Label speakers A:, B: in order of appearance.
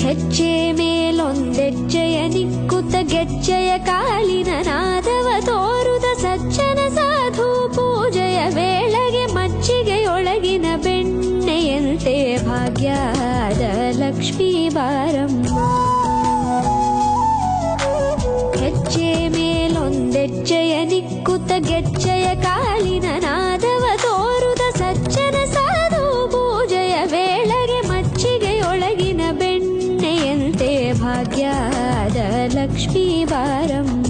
A: ಹೆಜ್ಜೆ ಮೇಲೊಂದೆಜ್ಜೆಯ ನಿಕ್ಕುತ್ತ ಗೆಜ್ಜೆಯ ಕಾಲಿನ ನಾದವ ತೋರುದ ಸಜ್ಜನ ಸಾಧು ಪೂಜೆಯ ವೇಳೆಗೆ ಮಜ್ಜಿಗೆಯೊಳಗಿನ ಬೆಣ್ಣೆಯಂತೆ ಭಾಗ್ಯದ ಲಕ್ಷ್ಮೀ ಬಾರಮ್ಮ. ಹೆಜ್ಜೆ ಮೇಲೊಂದೆಜ್ಜೆಯ ನಿಕ್ಕುತ್ತ ಗೆಜ್ಜೆಯ ಕಾಲಿನ ನಾದವ ತೋರುದ ಸಜ್ಜನ ಸಾಧು ಪೂಜೆಯ ವೇಳೆಗೆ ಮಜ್ಜಿಗೆಯೊಳಗಿನ ಬೆಣ್ಣೆಯಂತೆ ಭಾಗ್ಯದ ಲಕ್ಷ್ಮೀ ಬಾರಮ್ಮ.